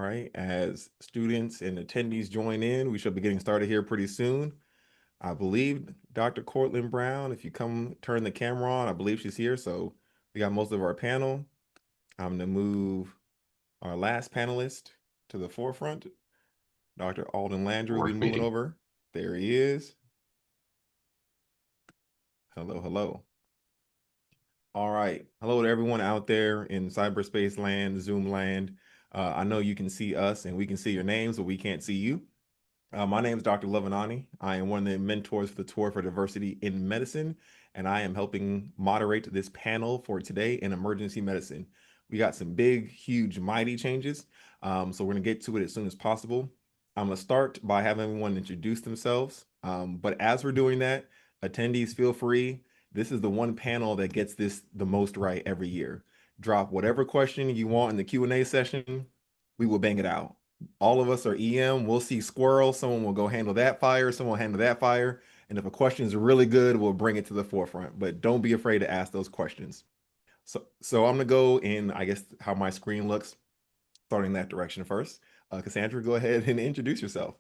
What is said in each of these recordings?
All right, as students and attendees join in, we should be getting started here pretty soon. I believe Dr. Cortland Brown, if you come turn the camera on, I believe she's here. So we got most of our panel. I'm gonna move our last panelist to the forefront. Dr. Alden Landry will be Work moving meeting. over. There he is. Hello, hello. All right. Hello to everyone out there in cyberspace land, Zoom land. I know you can see us and we can see your names, but we can't see you. My name is Dr. Levinani. I am one of the mentors for the Tour for Diversity in Medicine, and I am helping moderate this panel for today in emergency medicine. We got some big, huge, mighty changes, so we're going to get to it as soon as possible. I'm going to start by having everyone introduce themselves, but as we're doing that, attendees feel free. This is the one panel that gets this the most right every year. Drop whatever question you want in the Q&A session. We will bang it out. All of us are EM. We'll see squirrel. Someone will go handle that fire. Someone will handle that fire. And if a question is really good, we'll bring it to the forefront. But don't be afraid to ask those questions. So I'm gonna go in, I guess, how my screen looks, starting that direction first. Cassandra, go ahead and introduce yourself.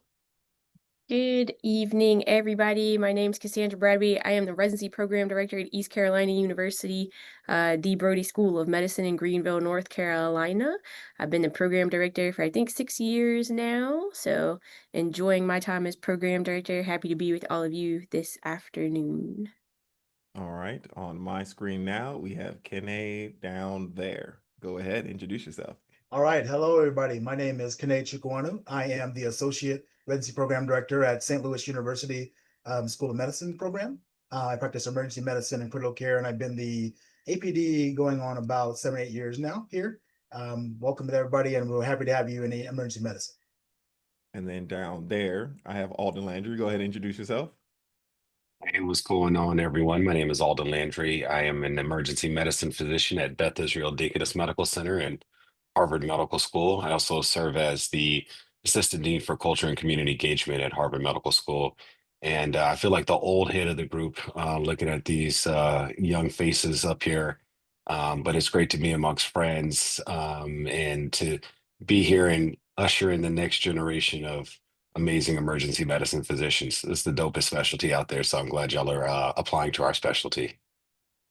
Good evening, everybody. My name is Cassandra Bradby. I am the Residency Program Director at East Carolina University, D. Brody School of Medicine in Greenville, North Carolina. I've been the Program Director for, I think, 6 years now. So enjoying my time as Program Director. Happy to be with all of you this afternoon. All right, on my screen now, we have Kene down there. Go ahead, introduce yourself. All right. Hello, everybody. My name is Kene Chukwanu. I am the Associate Residency Program Director at St. Louis University School of Medicine program. I practice emergency medicine and critical care, and I've been the APD going on about 7 or 8 years now here. Welcome to everybody, and we're happy to have you in emergency medicine. And then down there, I have Alden Landry. Go ahead and introduce yourself. Hey, what's going on, everyone? My name is Alden Landry. I am an emergency medicine physician at Beth Israel Deaconess Medical Center and Harvard Medical School. I also serve as the Assistant Dean for Culture and Community Engagement at Harvard Medical School. And I feel like the old head of the group, looking at these young faces up here. But it's great to be amongst friends and to be here and usher in the next generation of amazing emergency medicine physicians. It's the dopest specialty out there. So I'm glad y'all are applying to our specialty.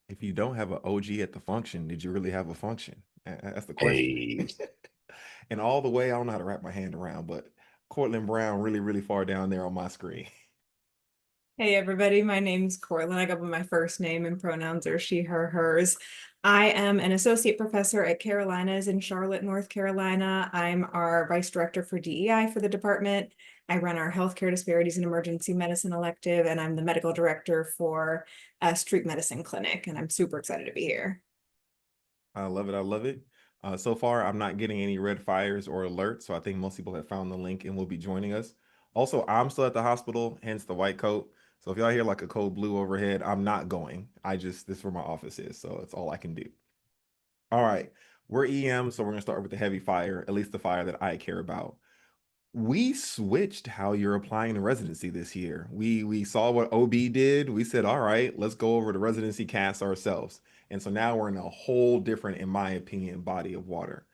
If you don't have an OG at the function, did you really have a function? That's the question. Hey. And all the way, I don't know how to wrap my hand around, but Cortland Brown really, really far down there on my screen. Hey everybody, my name's Cortland. I go by my first name and pronouns are she, her, hers. I am an associate professor at Carolinas in Charlotte, North Carolina. I'm our vice director for DEI for the department. I run our healthcare disparities and emergency medicine elective, and I'm the medical director for a street medicine clinic, and I'm super excited to be here. I love it. I love it. So far, I'm not getting any red fires or alerts, so I think most people have found the link and will be joining us. Also, I'm still at the hospital, hence the white coat. So if y'all hear like a code blue overhead, I'm not going. This is where my office is, so it's all I can do. All right, we're EM, so we're gonna start with the heavy fire, at least the fire that I care about. We switched how you're applying to residency this year. We saw what OB did. We said, all right, let's go over the residency cast ourselves. And so now we're in a whole different, in my opinion, body of water.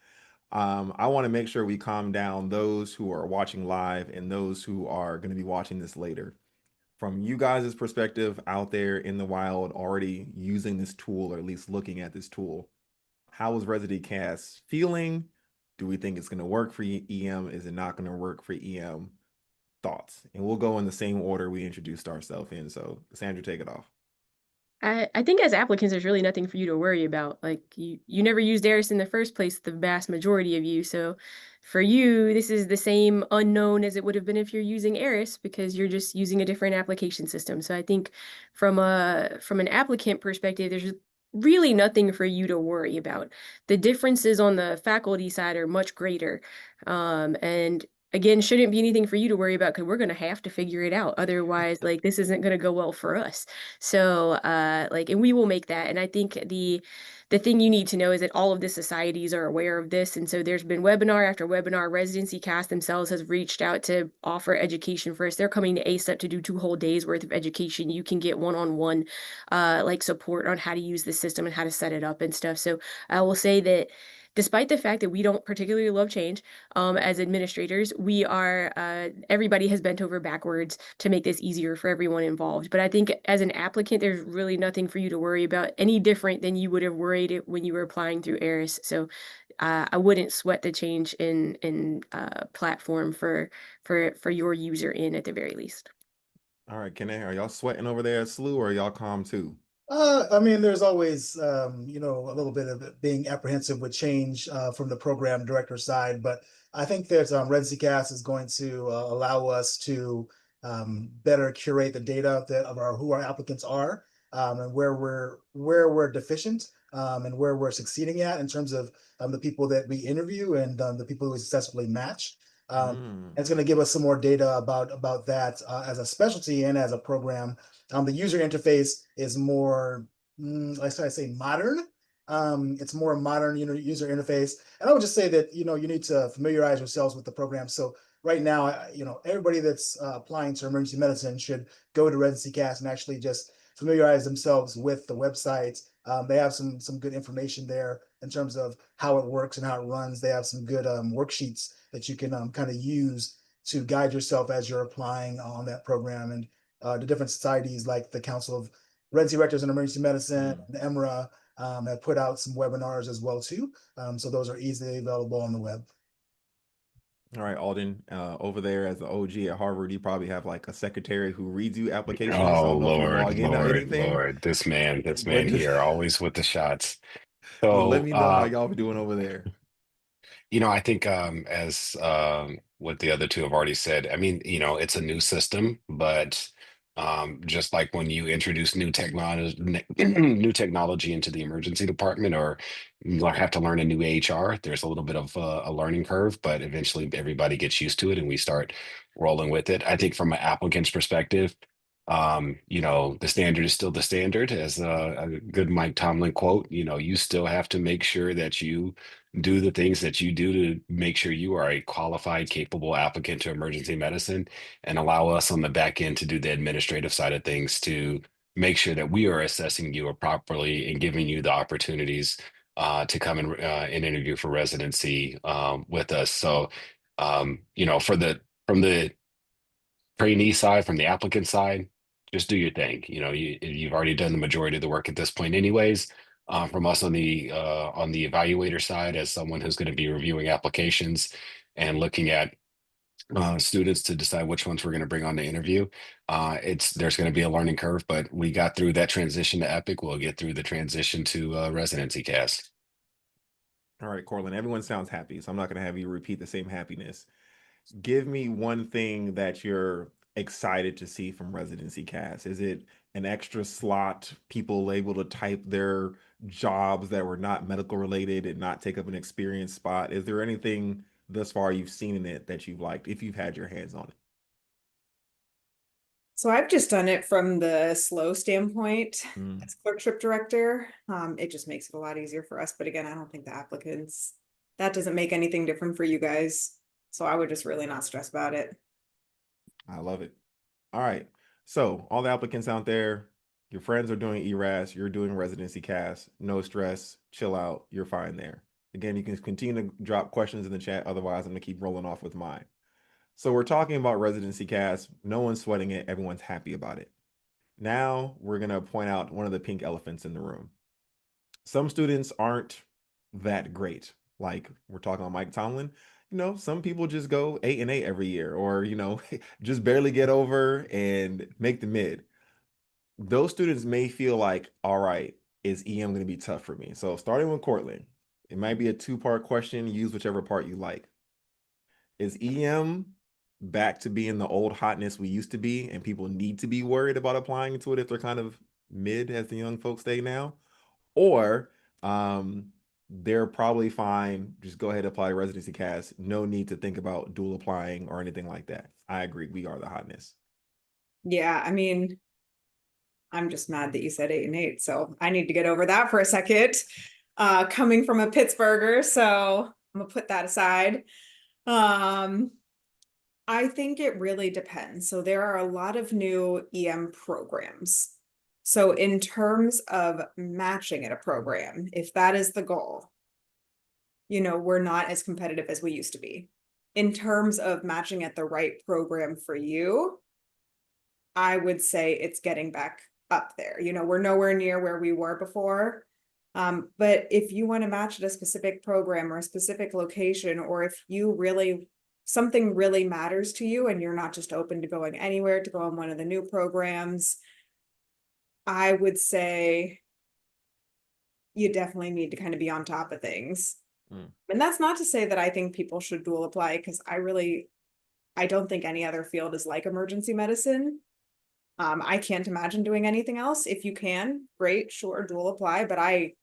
I want to make sure we calm down those who are watching live and those who are going to be watching this later. From you guys' perspective out there in the wild, already using this tool or at least looking at this tool, how is Resident Cast feeling? Do we think it's going to work for EM? Is it not going to work for EM? Thoughts. And we'll go in the same order we introduced ourselves in. So, Sandra, take it off. I think as applicants, there's really nothing for you to worry about. Like you never used Eris in the first place, the vast majority of you. So for you, this is the same unknown as it would have been if you're using Eris because you're just using a different application system. So I think from an applicant perspective, there's really nothing for you to worry about. The differences on the faculty side are much greater. And again, shouldn't be anything for you to worry about because we're going to have to figure it out. Otherwise, like this isn't going to go well for us. So, and we will make that. And I think the thing you need to know is that all of the societies are aware of this. And so there's been webinar after webinar. Residency Cast themselves has reached out to offer education for us. They're coming to ASEP to do 2 whole days worth of education. You can get one-on-one support on how to use the system and how to set it up and stuff. So I will say that despite the fact that we don't particularly love change, as administrators, we are, everybody has bent over backwards to make this easier for everyone involved. But I think as an applicant, there's really nothing for you to worry about any different than you would have worried it when you were applying through Eris. So I wouldn't sweat the change in platform for your user in at the very least. All right, Kenny, are y'all sweating over there at SLU, or are y'all calm too? I mean, there's always, you know, a little bit of it being apprehensive with change from the program director side, but I think that ResiCast is going to allow us to better curate the data that of our who our applicants are, and where we're deficient, and where we're succeeding at in terms of the people that we interview and the people we successfully match. Mm. It's going to give us some more data about that as a specialty and as a program. The user interface is more, let's say modern. It's more modern, you know, user interface. And I would just say that, you know, you need to familiarize yourselves with the program. So right now, you know, everybody that's applying to emergency medicine should go to Residency Cast and actually just familiarize themselves with the website. They have some good information there in terms of how it works and how it runs. They have some good worksheets that you can kind of use to guide yourself as you're applying on that program. And the different societies like the Council of Residency Rectors in Emergency Medicine, Mm. and EMRA, have put out some webinars as well too. So those are easily available on the web. All right, Alden, over there as the OG at Harvard, you probably have like a secretary who reads you applications. I Oh don't know if you Lord, log into Lord, anything, Lord. This but man just here, always with the shots. just let So me know how y'all be doing over there. I think as what the other two have already said, I mean, it's a new system, but just like when you introduce new technology new technology into the emergency department, or you have to learn a new HR, there's a little bit of a learning curve, but eventually everybody gets used to it and we start rolling with it. I think from an applicant's perspective, the standard is still the standard, as a good Mike Tomlin quote. You still have to make sure that you do the things that you do to make sure you are a qualified, capable applicant to emergency medicine, and allow us on the back end to do the administrative side of things to make sure that we are assessing you properly and giving you the opportunities to come and interview for residency with us. So, from the trainee side, from the applicant side, just do your thing. You've already done the majority of the work at this point, anyways. From us on the evaluator side, as someone who's going to be reviewing applications and looking at students to decide which ones we're going to bring on the interview. There's going to be a learning curve, but we got through that transition to Epic. We'll get through the transition to Residency Cast. All right, Cortland, everyone sounds happy, so I'm not going to have you repeat the same happiness. Give me one thing that you're excited to see from Residency Cast. Is it an extra slot, people able to type their jobs that were not medical related and not take up an experience spot? Is there anything thus far you've seen in it that you've liked, if you've had your hands on it? So I've just done it from the slow standpoint Mm. as clerkship director. It just makes it a lot easier for us. But again, I don't think the applicants, that doesn't make anything different for you guys. So I would just really not stress about it. I love it. All right. So, all the applicants out there, your friends are doing ERAS, you're doing Residency Cast, no stress, chill out, you're fine there. Again, you can continue to drop questions in the chat. Otherwise, I'm going to keep rolling off with mine. So, we're talking about Residency Cast. No one's sweating it, everyone's happy about it. Now, we're going to point out one of the pink elephants in the room. Some students aren't that great. Like, we're talking about Mike Tomlin. Some people just go 8-8 every year, or just barely get over and make the mid. Those students may feel like, all right, is EM going to be tough for me? So starting with Cortland, it might be a two-part question. Use whichever part you like. Is EM back to being the old hotness we used to be, and people need to be worried about applying into it if they're kind of mid, as the young folks say now? Or they're probably fine. Just go ahead and apply to Residency Cast. No need to think about dual applying or anything like that. I agree. We are the hotness. Yeah, I mean, I'm just mad that you said 8-8. So I need to get over that for a second. Coming from a Pittsburgher, so I'm gonna put that aside. I think it really depends. So there are a lot of new EM programs. So in terms of matching at a program, if that is the goal, we're not as competitive as we used to be. In terms of matching at the right program for you, I would say it's getting back up there. We're nowhere near where we were before. But if you want to match at a specific program or a specific location, or if something really matters to you and you're not just open to going anywhere to go on one of the new programs, I would say you definitely need to kind of be on top of things. And that's not to say that I think people should dual apply, because I don't think any other field is like emergency medicine. I can't imagine doing anything else. If you can, great, sure, dual apply. But I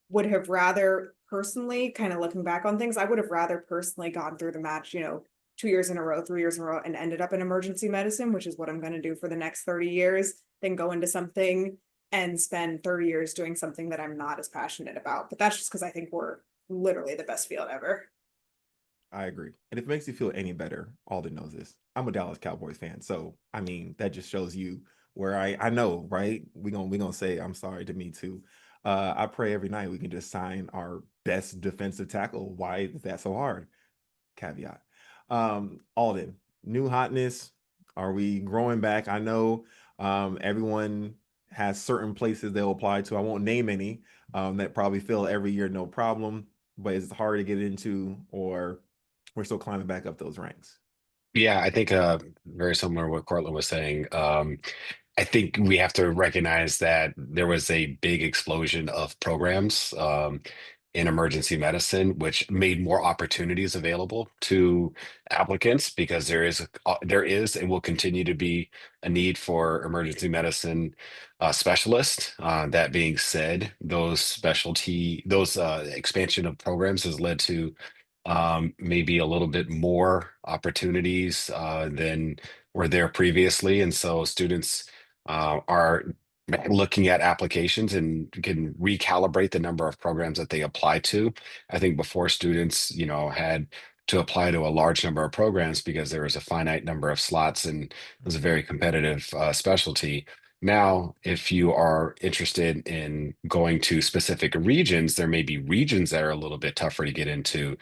would have rather personally, kind of looking back on things, I would have rather personally gone through the match, 2 years in a row, 3 years in a row, and ended up in emergency medicine, which is what I'm going to do for the next 30 years, than go into something and spend 30 years doing something that I'm not as passionate about. But that's just because I think we're literally the best field ever. I agree. And if it makes you feel any better, Alden knows this. I'm a Dallas Cowboys fan. So I mean, that just shows you where I know, right? We gonna say I'm sorry to me too. I pray every night we can just sign our best defensive tackle. Why is that so hard? Caveat. Alden, new hotness. Are we growing back? I know everyone has certain places they'll apply to. I won't name any that probably fill every year, no problem, but it's hard to get into, or we're still climbing back up those ranks. Yeah, I think very similar to what Cortland was saying. I think we have to recognize that there was a big explosion of programs in emergency medicine, which made more opportunities available to applicants, because there is and will continue to be a need for emergency medicine specialists. That being said, those expansion of programs has led to maybe a little bit more opportunities than were there previously. And so students are looking at applications and can recalibrate the number of programs that they apply to. I think before, students, had to apply to a large number of programs because there was a finite number of slots and it was a very competitive specialty. Now, if you are interested in going to specific regions, there may be regions that are a little bit tougher to get into,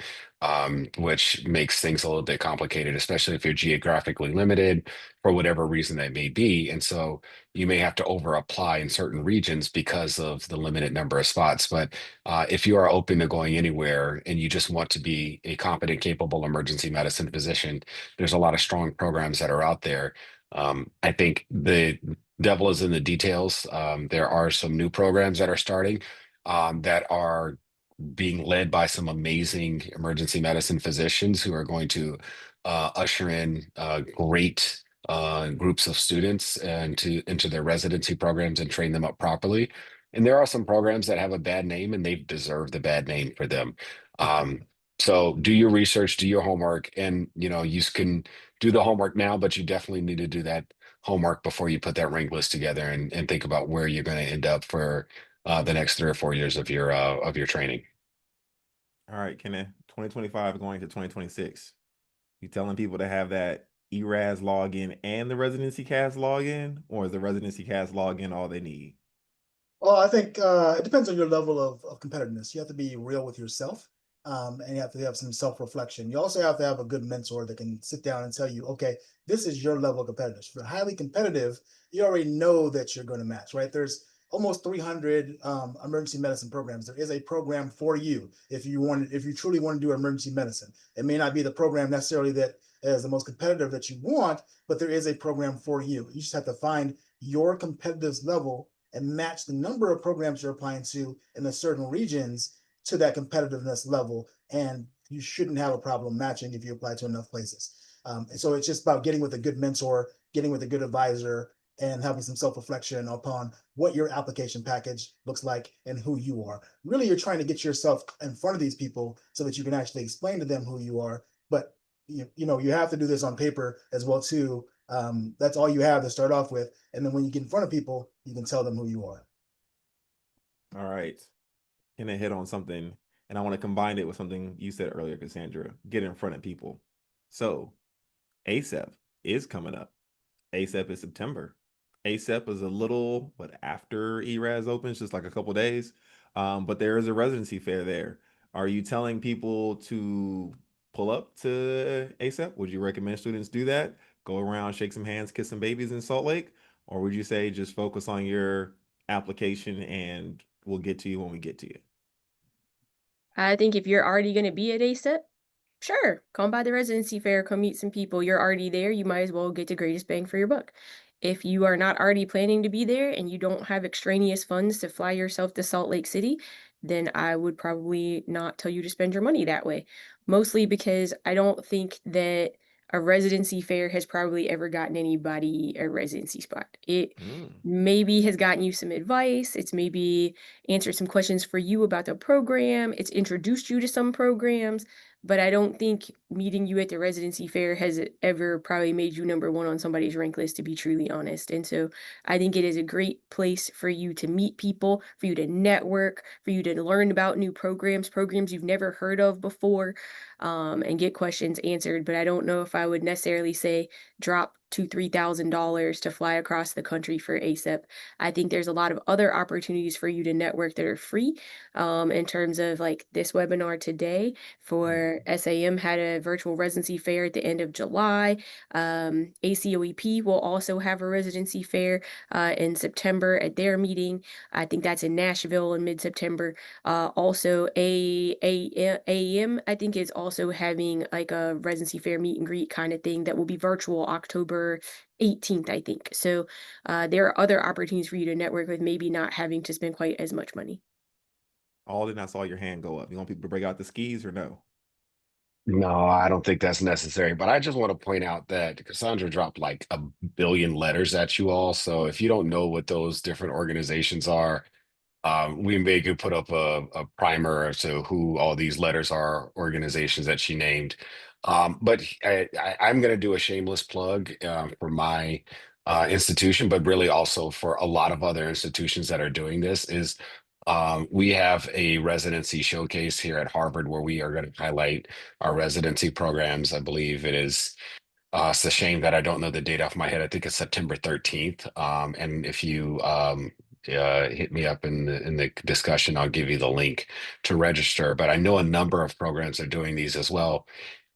which makes things a little bit complicated, especially if you're geographically limited for whatever reason that may be. And so you may have to over apply in certain regions because of the limited number of spots. But if you are open to going anywhere and you just want to be a competent, capable emergency medicine physician, there's a lot of strong programs that are out there. I think the devil is in the details. There are some new programs that are starting that are being led by some amazing emergency medicine physicians who are going to usher in great groups of students and into their residency programs and train them up properly. And there are some programs that have a bad name and they've deserved the bad name for them. Um, so do your research, do your homework, and you can do the homework now, but you definitely need to do that homework before you put that rank list together and think about where you're going to end up for the next 3 or 4 years of your training. All right, Kenneth, 2025 going to 2026. You telling people to have that ERAS login and the residency cast login, or is the residency cast login all they need? Well, I think it depends on your level of competitiveness. You have to be real with yourself, and you have to have some self-reflection. You also have to have a good mentor that can sit down and tell you, okay, this is your level of competitiveness. If you're highly competitive, you already know that you're going to match, right? There's almost 300 emergency medicine programs. There is a program for you if you truly want to do emergency medicine. It may not be the program necessarily that is the most competitive that you want, but there is a program for you. You just have to find your competitive level and match the number of programs you're applying to in the certain regions to that competitiveness level. And you shouldn't have a problem matching if you apply to enough places. And so it's just about getting with a good mentor, getting with a good advisor, and having some self-reflection upon what your application package looks like and who you are. Really, you're trying to get yourself in front of these people so that you can actually explain to them who you are. But you have to do this on paper as well too. That's all you have to start off with, and then when you get in front of people, you can tell them who you are. All right. Can I hit on something? And I want to combine it with something you said earlier, Cassandra. Get in front of people. So ASAP is coming up. ASAP is September. ASAP is a little, but after ERAS opens, just like a couple days. But there is a residency fair there. Are you telling people to pull up to ASAP? Would you recommend students do that? Go around, shake some hands, kiss some babies in Salt Lake? Or would you say just focus on your application and we'll get to you when we get to you? I think if you're already going to be at ASIP, sure, come by the residency fair, come meet some people. You're already there. You might as well get the greatest bang for your buck. If you are not already planning to be there and you don't have extraneous funds to fly yourself to Salt Lake City, then I would probably not tell you to spend your money that way. Mostly because I don't think that a residency fair has probably ever gotten anybody a residency spot. It Mm. maybe has gotten you some advice. It's maybe answered some questions for you about the program. It's introduced you to some programs, but I don't think meeting you at the residency fair has ever probably made you number one on somebody's rank list, to be truly honest. And so I think it is a great place for you to meet people, for you to network, for you to learn about new programs you've never heard of before, and get questions answered. But I don't know if I would necessarily say drop $2,000-3,000 to fly across the country for ASIP. I think there's a lot of other opportunities for you to network that are free. In terms of like this webinar today for SAM had a virtual residency fair at the end of July. ACOEP will also have a residency fair in September at their meeting. I think that's in Nashville in mid-September. Also, AAM, I think, is also having like a residency fair meet and greet kind of thing that will be virtual October 18th, I think. So there are other opportunities for you to network with, maybe not having to spend quite as much money. Alden, I saw your hand go up. You want people to break out the skis or no? No, I don't think that's necessary. But I just want to point out that Cassandra dropped like a billion letters at you all. So if you don't know what those different organizations are, we may could put up a primer as to who all these letters are, organizations that she named. But I'm going to do a shameless plug for my institution, but really also for a lot of other institutions that are doing this. Is we have a residency showcase here at Harvard where we are going to highlight our residency programs. I believe it is. It's a shame that I don't know the date off my head. I think it's September 13th. And if you hit me up in the discussion, I'll give you the link to register. But I know a number of programs are doing these as well.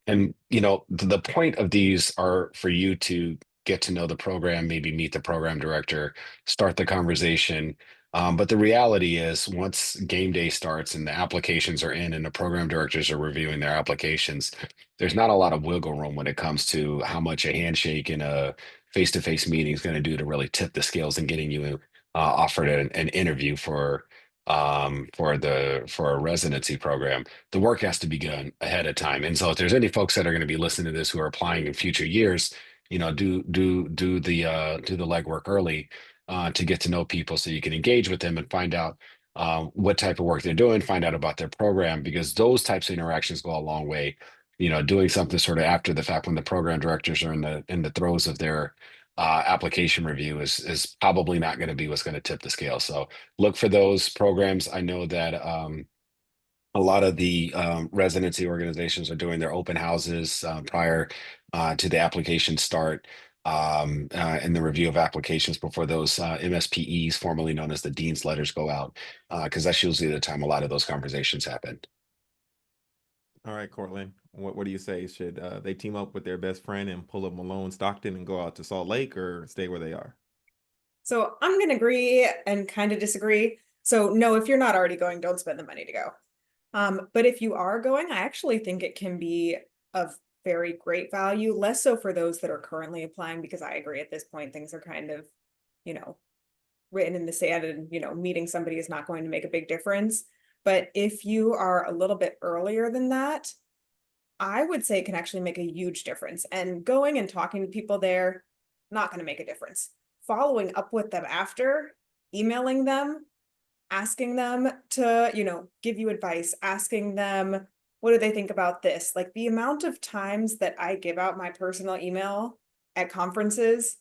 And the point of these are for you to get to know the program, maybe meet the program director, start the conversation. But the reality is, once game day starts and the applications are in and the program directors are reviewing their applications, there's not a lot of wiggle room when it comes to how much a handshake in a face-to-face meeting is going to do to really tip the scales and getting you offered an interview for a residency program. The work has to be done ahead of time. And so if there's any folks that are going to be listening to this who are applying in future years, do the legwork early to get to know people so you can engage with them and find out what type of work they're doing, find out about their program, because those types of interactions go a long way. Doing something sort of after the fact when the program directors are in the throes of their application review is probably not going to be what's going to tip the scale. So look for those programs. I know that a lot of the residency organizations are doing their open houses prior to the application start and the review of applications before those MSPEs, formerly known as the Dean's letters, go out, because that's usually the time a lot of those conversations happen. All right, Cortland, what do you say? Should they team up with their best friend and pull up Malone Stockton and go out to Salt Lake, or stay where they are? So I'm going to agree and kind of disagree. So no, if you're not already going, don't spend the money to go. But if you are going, I actually think it can be of very great value, less so for those that are currently applying, because I agree at this point, things are kind of, written in the sand and, meeting somebody is not going to make a big difference. But if you are a little bit earlier than that, I would say it can actually make a huge difference. And going and talking to people there, not going to make a difference. Following up with them after, emailing them, asking them to, give you advice, asking them, what do they think about this? Like the amount of times that I give out my personal email at conferences,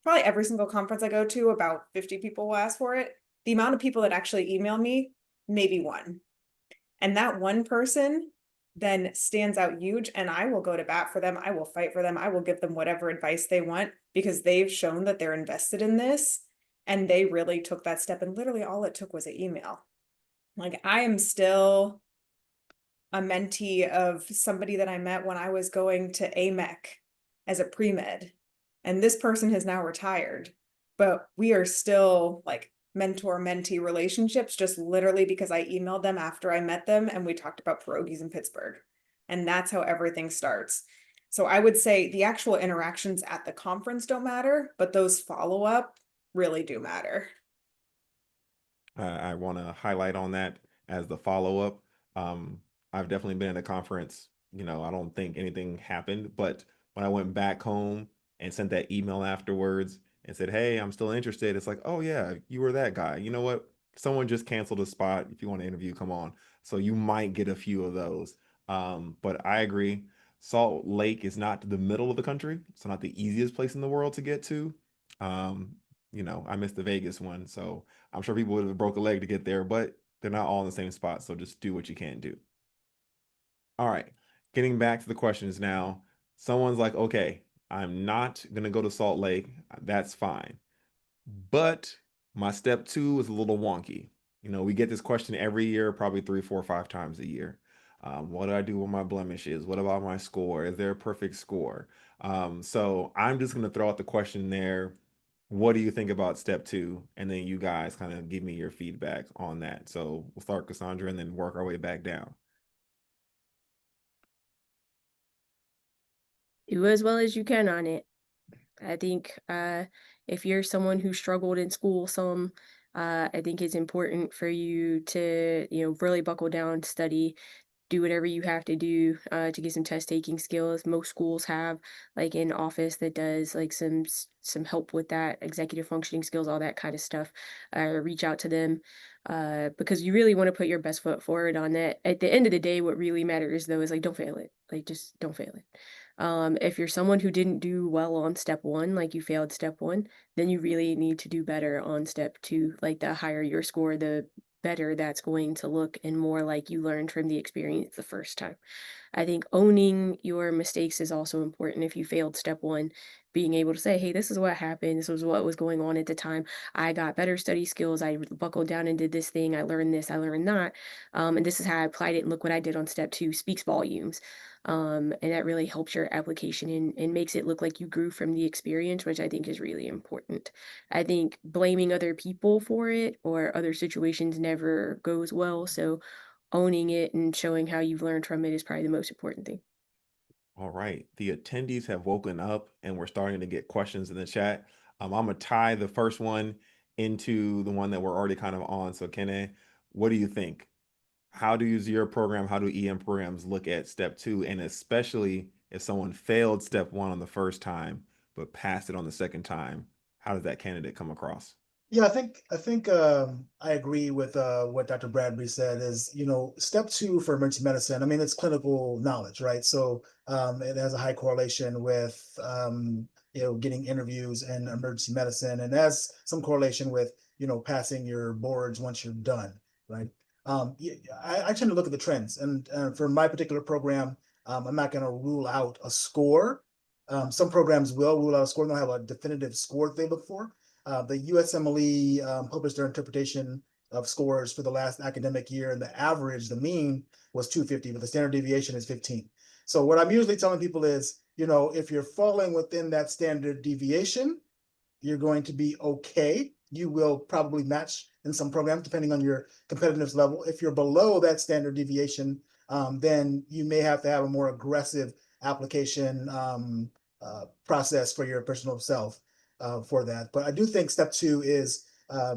probably every single conference I go to, about 50 people will ask for it. The amount of people that actually email me, maybe one. And that one person then stands out huge, and I will go to bat for them. I will fight for them. I will give them whatever advice they want because they've shown that they're invested in this and they really took that step. And literally all it took was an email. Like I am still a mentee of somebody that I met when I was going to AMEC as a pre-med. And this person has now retired, but we are still like mentor-mentee relationships, just literally because I emailed them after I met them and we talked about pierogies in Pittsburgh. And that's how everything starts. So I would say the actual interactions at the conference don't matter, but those follow-up really do matter. I want to highlight on that as the follow up. Um, I've definitely been at a conference. I don't think anything happened, but when I went back home and sent that email afterwards and said, "Hey, I'm still interested," it's like, "Oh yeah, you were that guy. You know what? Someone just canceled a spot. If you want to interview, come on." So you might get a few of those. But I agree. Salt Lake is not the middle of the country. It's not the easiest place in the world to get to. Um, I missed the Vegas one, so I'm sure people would have broke a leg to get there, but they're not all in the same spot. So just do what you can do. All right. Getting back to the questions now. Someone's like, okay, I'm not going to go to Salt Lake. That's fine. But my step two is a little wonky. We get this question every year, probably 3, 4, 5 times a year. What do I do with my blemishes? What about my score? Is there a perfect score? So I'm just going to throw out the question there. What do you think about step two? And then you guys kind of give me your feedback on that. So we'll start Cassandra and then work our way back down. Do as well as you can on it. I think if you're someone who struggled in school some, I think it's important for you to, really buckle down, study, do whatever you have to do to get some test taking skills. Most schools have like an office that does like some help with that, executive functioning skills, all that kind of stuff. Reach out to them because you really want to put your best foot forward on that. At the end of the day, what really matters though is like don't fail it. Like just don't fail it. If you're someone who didn't do well on step one, like you failed step one, then you really need to do better on step two. Like the higher your score, the better that's going to look and more like you learned from the experience the first time. I think owning your mistakes is also important. If you failed step one, being able to say, hey, this is what happened. This was what was going on at the time. I got better study skills. I buckled down and did this thing. I learned this. I learned that. And this is how I applied it. And look what I did on step two speaks volumes. And that really helps your application and makes it look like you grew from the experience, which I think is really important. I think blaming other people for it or other situations never goes well. So owning it and showing how you've learned from it is probably the most important thing. All right. The attendees have woken up and we're starting to get questions in the chat. I'm going to tie the first one into the one that we're already kind of on. So, Kene, what do you think? How do your program, how do EM programs look at step two? And especially if someone failed step one on the first time, but passed it on the second time, how does that candidate come across? Yeah, I think I agree with what Dr. Bradbury said is, step two for emergency medicine, I mean, it's clinical knowledge, right? So it has a high correlation with getting interviews in emergency medicine and has some correlation with, passing your boards once you're done, right? I tend to look at the trends and for my particular program, I'm not going to rule out a score. Some programs will rule out a score, they'll have a definitive score that they look for. The USMLE published their interpretation of scores for the last academic year, and the average, the mean was 250, but the standard deviation is 15. So what I'm usually telling people is, if you're falling within that standard deviation, you're going to be okay. You will probably match in some programs depending on your competitiveness level. If you're below that standard deviation, then you may have to have a more aggressive application process for your personal self for that. But I do think step two is I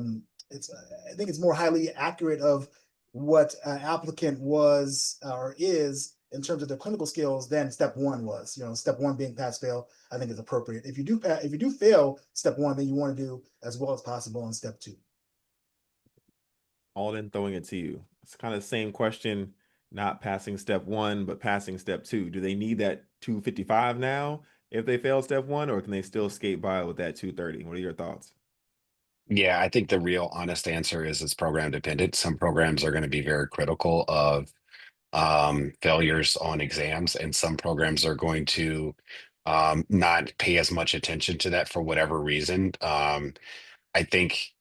think it's more highly accurate of what an applicant was or is in terms of their clinical skills than step one was. Step one being pass fail, I think is appropriate. If you do fail step one, then you want to do as well as possible on step two. Alden, throwing it to you. It's kind of the same question, not passing step one, but passing step two. Do they need that 255 now if they fail step one, or can they still skate by with that 230? What are your thoughts? Yeah, I think the real honest answer is it's program dependent. Some programs are going to be very critical of failures on exams, and some programs are going to not pay as much attention to that for whatever reason. I think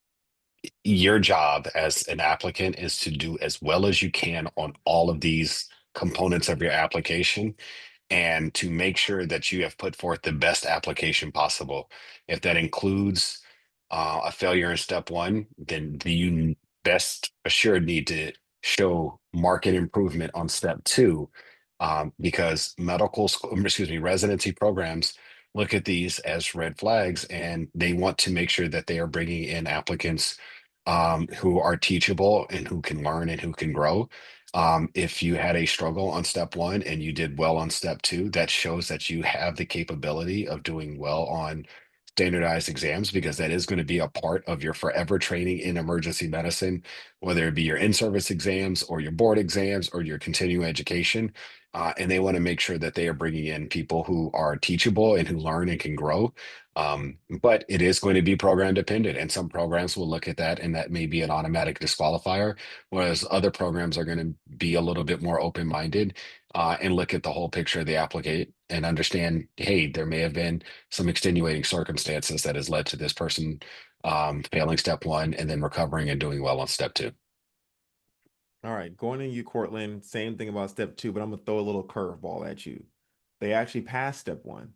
your job as an applicant is to do as well as you can on all of these components of your application and to make sure that you have put forth the best application possible. If that includes a failure in step one, then you best assured need to show market improvement on step two, because medical school, excuse me, residency programs look at these as red flags, and they want to make sure that they are bringing in applicants who are teachable and who can learn and who can grow. If you had a struggle on step one and you did well on step two, that shows that you have the capability of doing well on standardized exams, because that is going to be a part of your forever training in emergency medicine, whether it be your in-service exams or your board exams or your continuing education. And they want to make sure that they are bringing in people who are teachable and who learn and can grow. But it is going to be program dependent, and some programs will look at that, and that may be an automatic disqualifier, whereas other programs are going to be a little bit more open-minded and look at the whole picture of the applicant and understand, hey, there may have been some extenuating circumstances that has led to this person failing step one and then recovering and doing well on step two. All right, going to you, Cortland, same thing about step two, but I'm gonna throw a little curveball at you. They actually passed step one,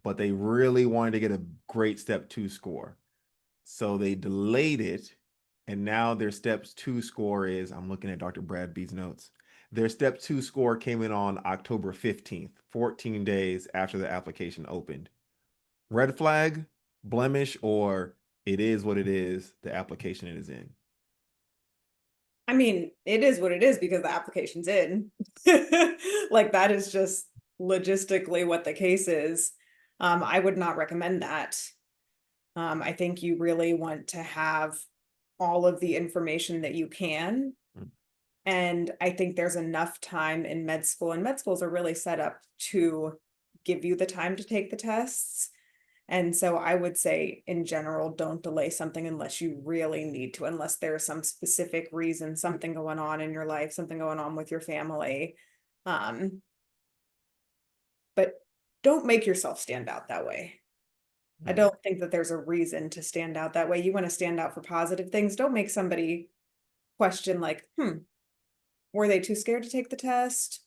but they really wanted to get a great step two score. So they delayed it, and now their steps two score is, I'm looking at Dr. Brad B's notes. Their step two score came in on October 15th, 14 days after the application opened. Red flag, blemish, or it is what it is, the application it is in. I mean, it is what it is because the application's in. Like that is just logistically what the case is. I would not recommend that. I think you really want to have all of the information that you can. Mm. And I think there's enough time in med school, and med schools are really set up to give you the time to take the tests. And so I would say in general, don't delay something unless you really need to, unless there's some specific reason, something going on in your life, something going on with your family. But don't make yourself stand out that way. I don't think that there's a reason to stand out that way. You want to stand out for positive things. Don't make somebody question like, were they too scared to take the test?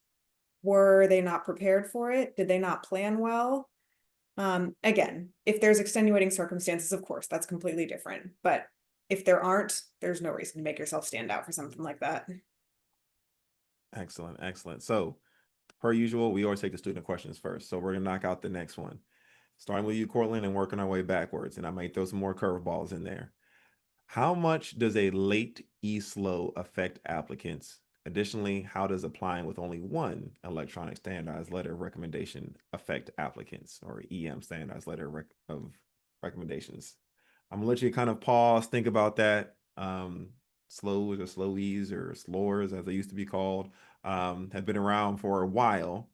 Were they not prepared for it? Did they not plan well? Again, if there's extenuating circumstances, of course, that's completely different. But if there aren't, there's no reason to make yourself stand out for something like that. Excellent, excellent. So, per usual, we always take the student questions first. So we're gonna knock out the next one, starting with you, Cortland, and working our way backwards. And I might throw some more curveballs in there. How much does a late e-slow affect applicants? Additionally, how does applying with only one electronic standardized letter of recommendation affect applicants, or EM standardized letter of recommendations? I'm gonna let you kind of pause, think about that. Slows or slowies or slores, as they used to be called, have been around for a while.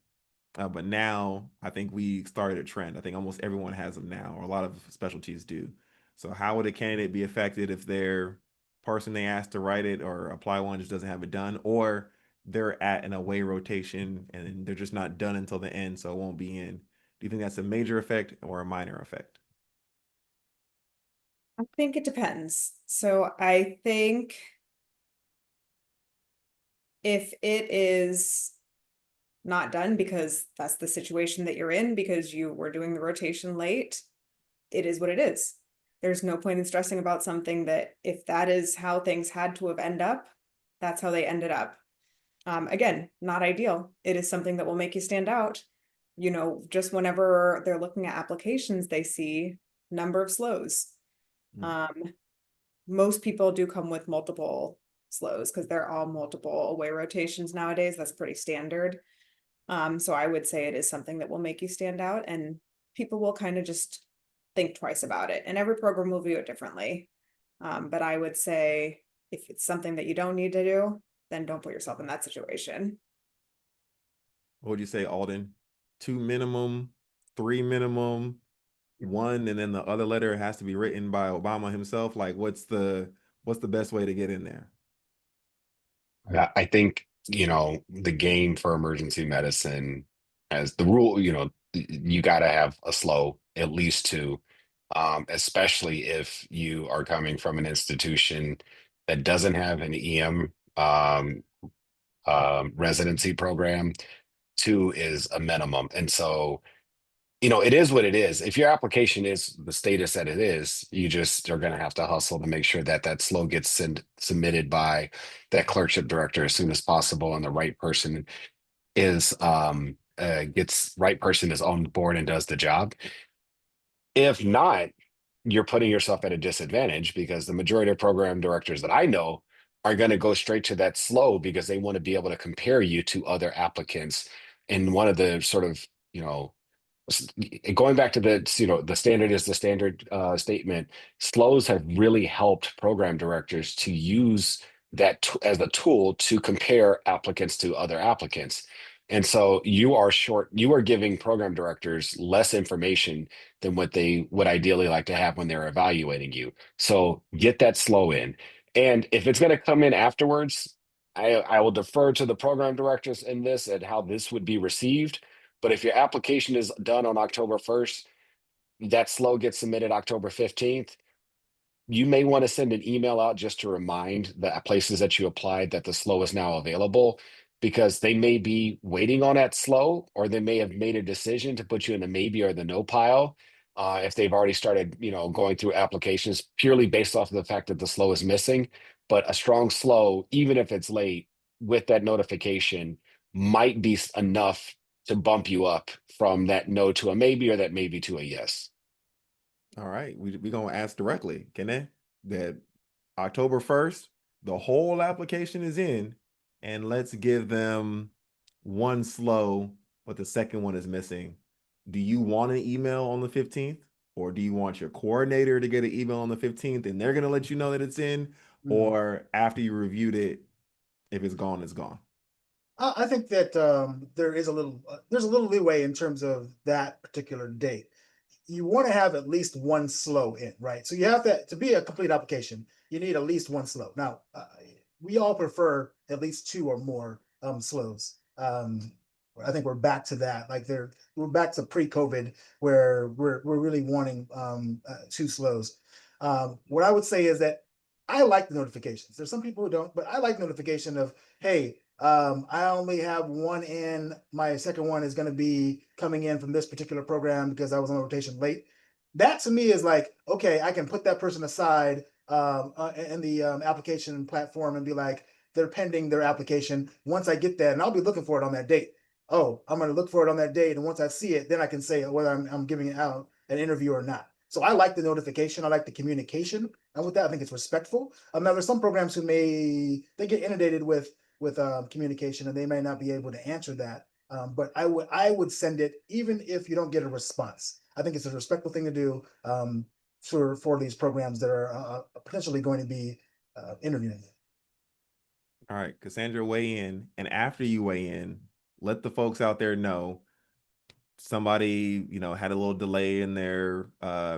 But now I think we started a trend. I think almost everyone has them now, or a lot of specialties do. So how would a candidate be affected if their person they asked to write it or apply one just doesn't have it done, or they're at an away rotation and they're just not done until the end, so it won't be in? Do you think that's a major effect or a minor effect? I think it depends. So I think if it is not done because that's the situation that you're in, because you were doing the rotation late, it is what it is. There's no point in stressing about something that if that is how things had to have ended up, that's how they ended up. Again, not ideal. It is something that will make you stand out. You know, just whenever they're looking at applications, they see number of slows. Most people do come with multiple slows because they're all multiple away rotations nowadays. That's pretty standard. So I would say it is something that will make you stand out, and people will kind of just think twice about it. And every program will view it differently. But I would say if it's something that you don't need to do, then don't put yourself in that situation. What would you say, Alden? Two minimum, three minimum, one, and then the other letter has to be written by Obama himself. Like, what's the best way to get in there? I think, the game for emergency medicine has the rule, you got to have a slow, at least two, especially if you are coming from an institution that doesn't have an EM residency program. 2 is a minimum. And so, it is what it is. If your application is the status that it is, you just are going to have to hustle to make sure that that slow gets submitted by that clerkship director as soon as possible, and the right person is on board and does the job. If not, you're putting yourself at a disadvantage, because the majority of program directors that I know are going to go straight to that slow because they want to be able to compare you to other applicants. And one of the sort of, going back to the standard is the standard statement, slows have really helped program directors to use that as a tool to compare applicants to other applicants. And so you are giving program directors less information than what they would ideally like to have when they're evaluating you. So get that slow in. And if it's going to come in afterwards, I will defer to the program directors in this and how this would be received. But if your application is done on October 1st, that slow gets submitted October 15th. You may want to send an email out just to remind the places that you applied that the slow is now available, because they may be waiting on that slow, or they may have made a decision to put you in the maybe or the no pile. If they've already started, going through applications purely based off of the fact that the slow is missing. But a strong slow, even if it's late, with that notification, might be enough to bump you up from that no to a maybe, or that maybe to a yes. All right, we gonna ask directly, can they? That October 1st, the whole application is in, and let's give them one slow, but the second one is missing. Do you want an email on the 15th? Or do you want your coordinator to get an email on the 15th and they're gonna let you know that it's in? Or after you reviewed it, if it's gone, it's gone? I think that there's a little leeway in terms of that particular date. You want to have at least one slow in, right? So you have to be a complete application, you need at least one slow. Now, we all prefer at least two or more slows. I think we're back to that. Like we're back to pre-COVID, where we're really wanting two slows. What I would say is that I like the notifications. There's some people who don't, but I like notification of, hey, I only have one in. My second one is going to be coming in from this particular program because I was on rotation late. That to me is like, okay, I can put that person aside in the application platform and be like, they're pending their application. Once I get that, and I'll be looking for it on that date. Oh, I'm going to look for it on that date, and once I see it, then I can say whether I'm giving it out an interview or not. So I like the notification. I like the communication, and with that, I think it's respectful. Now, there's some programs who they get inundated with communication, and they may not be able to answer that. But I would send it even if you don't get a response. I think it's a respectful thing to do for these programs that are potentially going to be interviewing. All right, Cassandra, weigh in. And after you weigh in, let the folks out there know somebody, had a little delay in their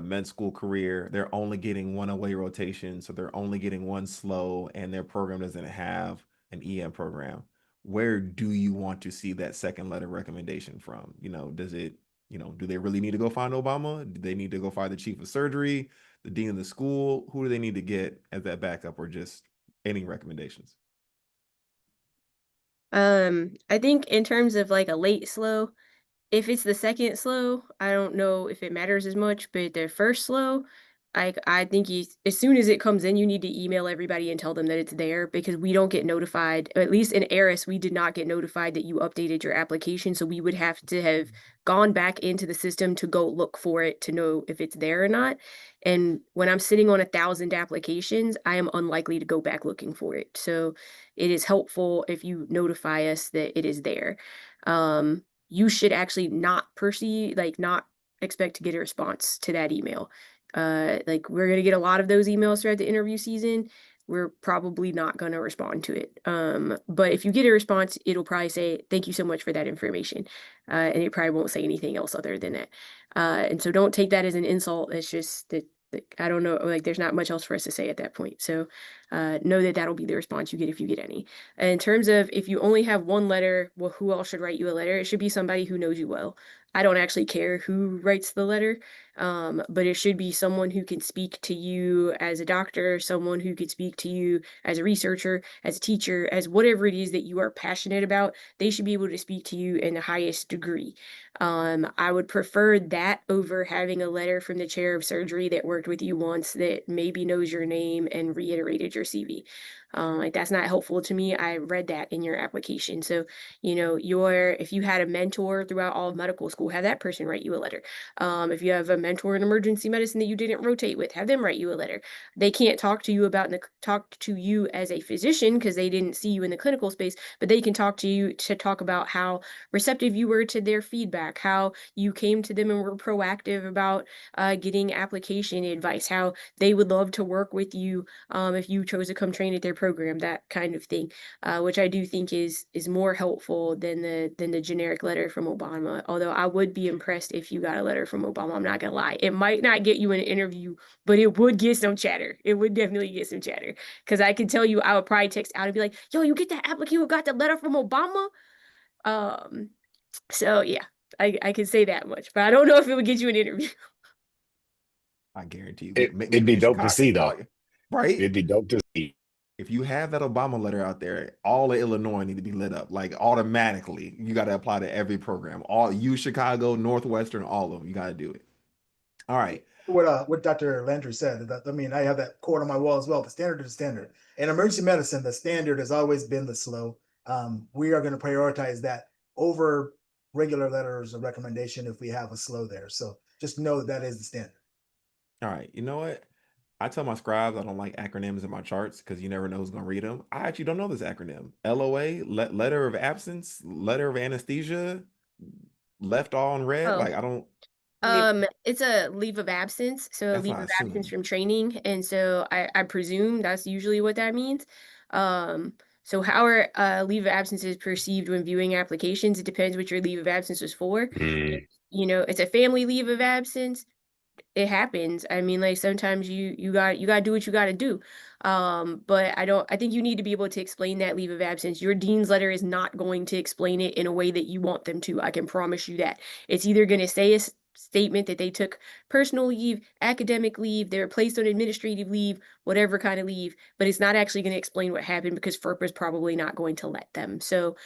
med school career. They're only getting one away rotation, so they're only getting one slow, and their program doesn't have an EM program. Where do you want to see that second letter recommendation from? Does it, do they really need to go find Obama? Do they need to go find the chief of surgery, the dean of the school? Who do they need to get as that backup, or just any recommendations? I think in terms of like a late slow, if it's the second slow, I don't know if it matters as much, but their first slow, I think as soon as it comes in, you need to email everybody and tell them that it's there, because we don't get notified. At least in Eris, we did not get notified that you updated your application, so we would have to have gone back into the system to go look for it to know if it's there or not. And when I'm sitting on 1,000 applications, I am unlikely to go back looking for it. So it is helpful if you notify us that it is there. You should actually not expect to get a response to that email. Like we're gonna get a lot of those emails throughout the interview season. We're probably not gonna respond to it. But if you get a response, it'll probably say, thank you so much for that information. And it probably won't say anything else other than that. And so don't take that as an insult. It's just that I don't know, like there's not much else for us to say at that point. So know that that'll be the response you get if you get any. And in terms of if you only have one letter, well, who else should write you a letter? It should be somebody who knows you well. I don't actually care who writes the letter. But it should be someone who can speak to you as a doctor, someone who could speak to you as a researcher, as a teacher, as whatever it is that you are passionate about. They should be able to speak to you in the highest degree. I would prefer that over having a letter from the chair of surgery that worked with you once that maybe knows your name and reiterated your CV. Like that's not helpful to me. I read that in your application. So, if you had a mentor throughout all of medical school, have that person write you a letter. If you have a mentor in emergency medicine that you didn't rotate with, have them write you a letter. They can't talk to you talk to you as a physician because they didn't see you in the clinical space, but they can talk to you to talk about how receptive you were to their feedback, how you came to them and were proactive about getting application advice, how they would love to work with you if you chose to come train at their program, that kind of thing, which I do think is more helpful than the generic letter from Obama. Although I would be impressed if you got a letter from Obama. I'm not gonna lie, it might not get you an interview, but it would get some chatter. It would definitely get some chatter because I can tell you, I would probably text out and be like, "Yo, you get that applicant who got the letter from Obama?" Um, so yeah, I can say that much, but I don't know if it would get you an interview. I guarantee you, It'd maybe be in dope to Chicago, see though. right? It'd be dope to see. If you have that Obama letter out there, all of Illinois need to be lit up. Like automatically, you got to apply to every program. All you, Chicago, Northwestern, all of them. You got to do it. All right. What Dr. Landry said. I mean, I have that quote on my wall as well. The standard is the standard. In emergency medicine, the standard has always been the slow. We are going to prioritize that over regular letters of recommendation if we have a slow there. So just know that that is the standard. All right. You know what? I tell my scribes I don't like acronyms in my charts because you never know who's going to read them. I actually don't know this acronym. LOA, letter of absence, letter of anesthesia, left on red. Oh, Like I don't. it's a leave of absence, so a That's what leave I of absence assumed. from training, and so I presume that's usually what that means. So how are leave of absence is perceived when viewing applications? It depends what your leave of absence was for. Mm, It's a family leave of absence. It happens. I mean, like sometimes you got to do what you got to do. But I think you need to be able to explain that leave of absence. Your dean's letter is not going to explain it in a way that you want them to. I can promise you that. It's either going to say a statement that they took personal leave, academic leave, they were placed on administrative leave, whatever kind of leave, but it's not actually going to explain what happened because FERPA is probably not going to let them. So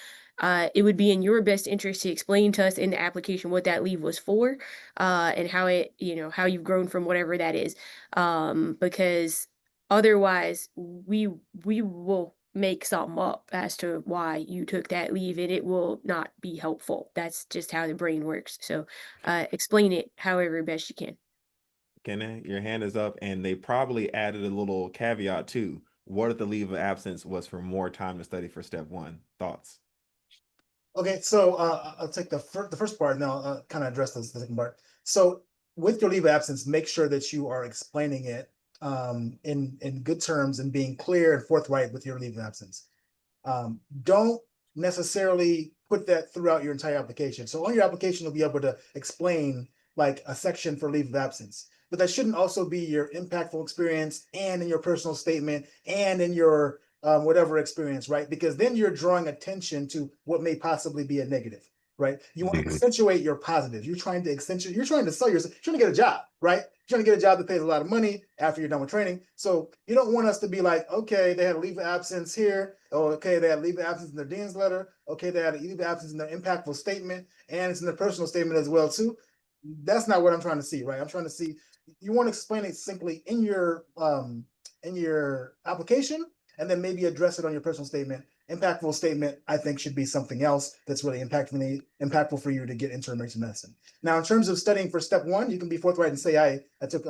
it would be in your best interest to explain to us in the application what that leave was for, and how you've grown from whatever that is. Because otherwise we will make something up as to why you took that leave and it will not be helpful. That's just how the brain works. So explain it however best you can. Kenna, your hand is up, and they probably added a little caveat too. What if the leave of absence was for more time to study for step one? Thoughts? Okay, so I'll take the first part and I'll kind of address the second part. So with your leave of absence, make sure that you are explaining it in good terms and being clear and forthright with your leave of absence. Don't necessarily put that throughout your entire application. So on your application, you'll be able to explain like a section for leave of absence, but that shouldn't also be your impactful experience and in your personal statement and in your whatever experience, right? Because then you're drawing attention to what may possibly be a negative, right? You want to mhm. accentuate your positives. You're trying to accentuate, you're trying to sell yourself, you're trying to get a job, right? You're trying to get a job that pays a lot of money after you're done with training. So you don't want us to be like, okay, they had a leave of absence here. Oh, okay, they had a leave of absence in their dean's letter. Okay, they had a leave of absence in their impactful statement, and it's in their personal statement as well, too. That's not what I'm trying to see, right? I'm trying to see you want to explain it simply in your application and then maybe address it on your personal statement. Impactful statement, I think, should be something else that's really impactful for you to get into emergency medicine. Now, in terms of studying for step one, you can be forthright and say, I took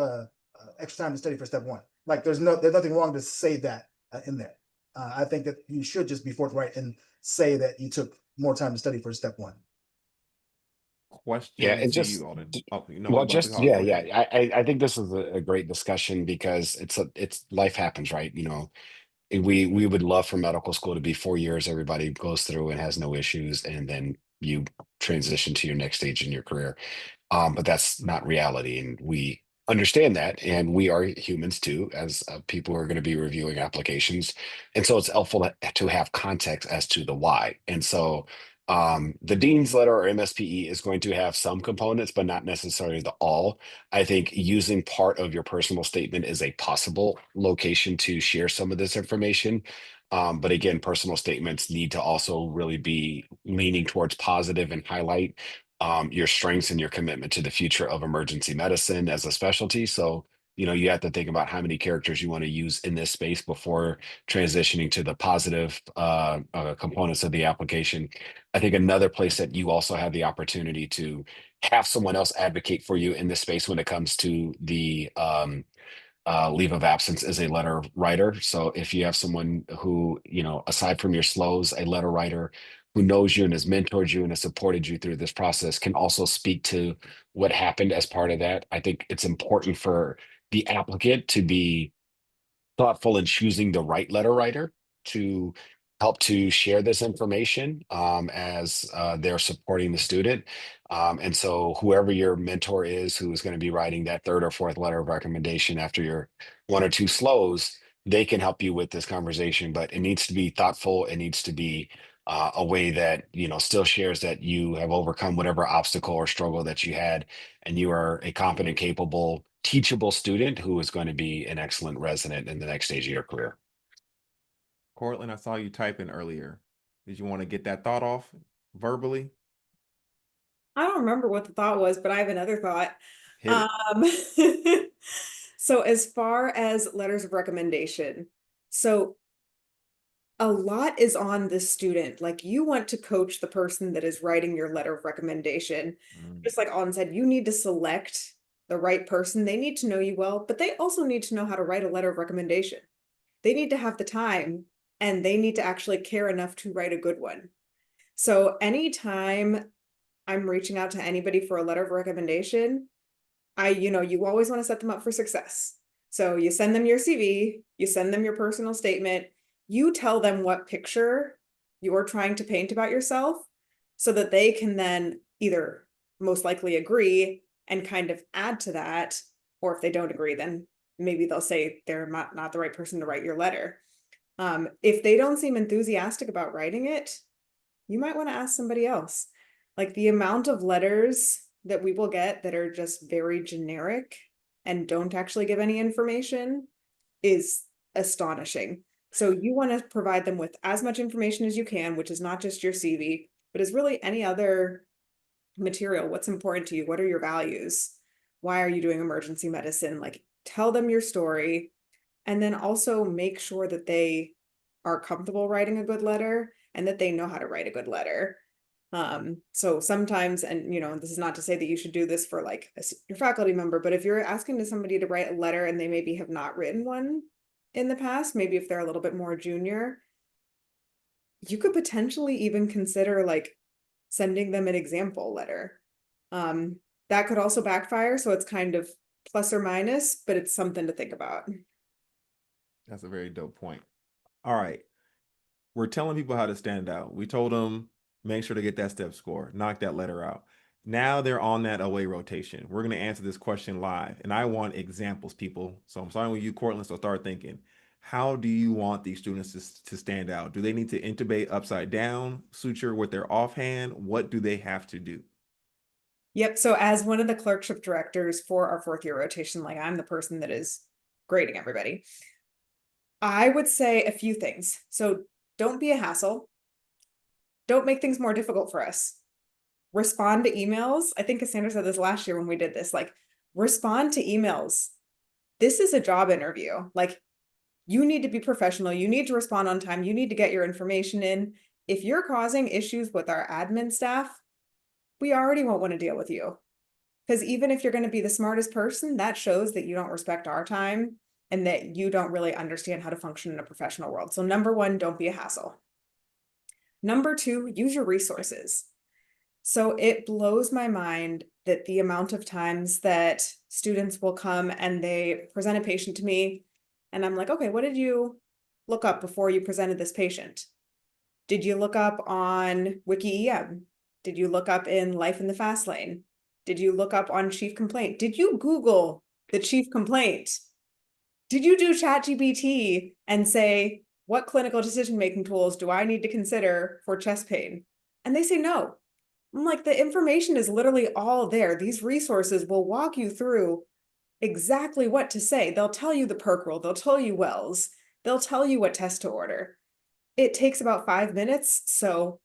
extra time to study for step one. Like there's nothing wrong to say that in there. I think that you should just be forthright and say that you took more time to study for step one. Yeah, Question and to you, just Alden. Oh, you know well, what, Dr. just Hall, yeah, go yeah. ahead. I think this is a great discussion because it's life happens, right? We would love for medical school to be 4 years, everybody goes through and has no issues, and then you transition to your next stage in your career. But that's not reality, and we understand that, and we are humans too, as people who are going to be reviewing applications, and so it's helpful to have context as to the why. And so, The dean's letter or MSPE is going to have some components, but not necessarily the all. I think using part of your personal statement is a possible location to share some of this information. But again, personal statements need to also really be leaning towards positive and highlight your strengths and your commitment to the future of emergency medicine as a specialty. So, you have to think about how many characters you want to use in this space before transitioning to the positive components of the application. I think another place that you also have the opportunity to have someone else advocate for you in this space when it comes to the leave of absence is a letter writer. So if you have someone who, aside from your slows, a letter writer who knows you and has mentored you and has supported you through this process can also speak to what happened as part of that. I think it's important for the applicant to be thoughtful in choosing the right letter writer to help to share this information as they're supporting the student. And so whoever your mentor is who is going to be writing that third or fourth letter of recommendation after your one or two slows, they can help you with this conversation, but it needs to be thoughtful. It needs to be a way that, still shares that you have overcome whatever obstacle or struggle that you had, and you are a competent, capable, teachable student who is going to be an excellent resident in the next stage of your career. Cortland, I saw you typing earlier. Did you want to get that thought off verbally? I don't remember what the thought was, but I have another thought. Hit it. So as far as letters of recommendation, so a lot is on the student. Like, you want to coach the person that is writing your letter of recommendation. Just like Alden said, you need to select the right person. They need to know you well, but they also need to know how to write a letter of recommendation. They need to have the time, and they need to actually care enough to write a good one. So anytime I'm reaching out to anybody for a letter of recommendation, you always want to set them up for success. So you send them your CV, you send them your personal statement, you tell them what picture you're trying to paint about yourself so that they can then either most likely agree and kind of add to that, or if they don't agree, then maybe they'll say they're not the right person to write your letter. If they don't seem enthusiastic about writing it, you might want to ask somebody else. Like, the amount of letters that we will get that are just very generic and don't actually give any information is astonishing. So you want to provide them with as much information as you can, which is not just your CV, but is really any other material. What's important to you? What are your values? Why are you doing emergency medicine? Like, tell them your story, and then also make sure that they are comfortable writing a good letter and that they know how to write a good letter. So sometimes, and this is not to say that you should do this for like your faculty member, but if you're asking to somebody to write a letter and they maybe have not written one in the past, maybe if they're a little bit more junior, you could potentially even consider like sending them an example letter. That could also backfire, so it's kind of plus or minus, but it's something to think about. That's a very dope point. All right. We're telling people how to stand out. We told them make sure to get that step score, knock that letter out. Now they're on that away rotation. We're going to answer this question live, and I want examples, people. So I'm starting with you, Cortland. So start thinking. How do you want these students to stand out? Do they need to intubate upside down, suture with their offhand? What do they have to do? Yep. So as one of the clerkship directors for our fourth year rotation, like, I'm the person that is grading everybody. I would say a few things. So don't be a hassle. Don't make things more difficult for us. Respond to emails. I think Cassandra said this last year when we did this, like, respond to emails. This is a job interview. Like, you need to be professional. You need to respond on time. You need to get your information in. If you're causing issues with our admin staff, we already won't want to deal with you. Because even if you're going to be the smartest person, that shows that you don't respect our time and that you don't really understand how to function in a professional world. So number one, don't be a hassle. Number two, use your resources. So it blows my mind that the amount of times that students will come and they present a patient to me, and I'm like, okay, what did you look up before you presented this patient? Did you look up on WikiEM? Did you look up in Life in the Fast Lane? Did you look up on chief complaint? Did you Google the chief complaint? Did you do ChatGPT and say, what clinical decision-making tools do I need to consider for chest pain? And they say no. I'm like, the information is literally all there. These resources will walk you through exactly what to say. They'll tell you the perk rule, they'll tell you wells, they'll tell you what test to order. It takes about 5 minutes. So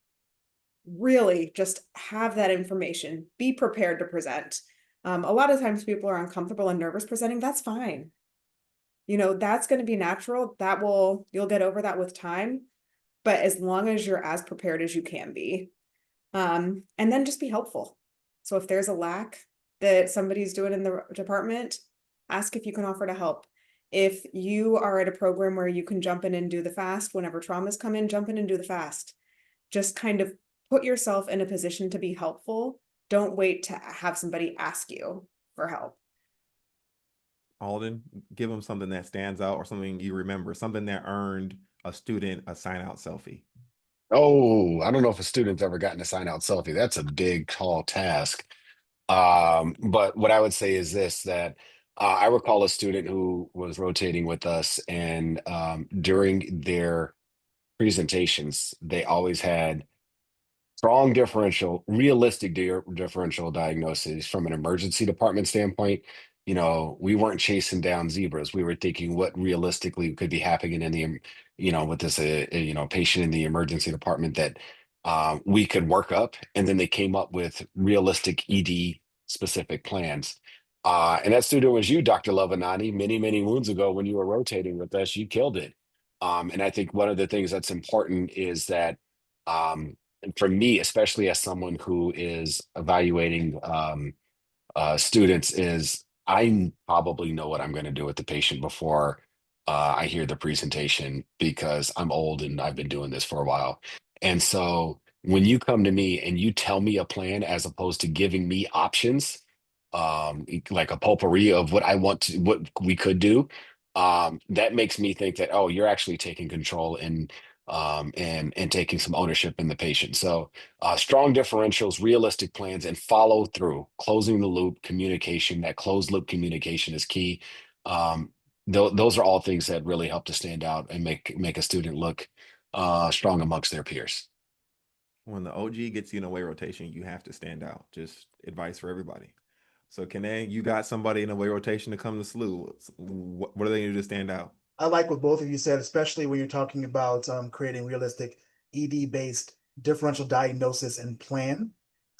really just have that information, be prepared to present. A lot of times people are uncomfortable and nervous presenting. That's fine. You know, that's going to be natural. You'll get over that with time. But as long as you're as prepared as you can be, and then just be helpful. So if there's a lack that somebody's doing in the department, ask if you can offer to help. If you are at a program where you can jump in and do the fast, whenever traumas come in, jump in and do the fast. Just kind of put yourself in a position to be helpful. Don't wait to have somebody ask you for help. Alden, give them something that stands out or something you remember, something that earned a student a sign out selfie. Oh, I don't know if a student's ever gotten a sign out selfie. That's a big, tall task. But what I would say is this, that I recall a student who was rotating with us, and during their presentations, they always had strong differential, realistic differential diagnoses from an emergency department standpoint. You know, we weren't chasing down zebras. We were thinking what realistically could be happening in with this, patient in the emergency department that we could work up. And then they came up with realistic ED specific plans. And that student was you, Dr. Lavanani, many, many moons ago when you were rotating with us. You killed it. And I think one of the things that's important is that and for me, especially as someone who is evaluating students, is probably know what I'm going to do with the patient before I hear the presentation because I'm old and I've been doing this for a while. And so when you come to me and you tell me a plan as opposed to giving me options, like a potpourri of what we could do, that makes me think that, oh, you're actually taking control and taking some ownership in the patient. So strong differentials, realistic plans, and follow through, closing the loop, communication. That closed loop communication is key. Um, those are all things that really help to stand out and make a student look strong amongst their peers. When the OG gets you in a way rotation, you have to stand out. Just advice for everybody. So, Kane, you got somebody in a way rotation to come to SLU. What are they going to do to stand out? I like what both of you said, especially when you're talking about creating realistic ED-based differential diagnosis and plan.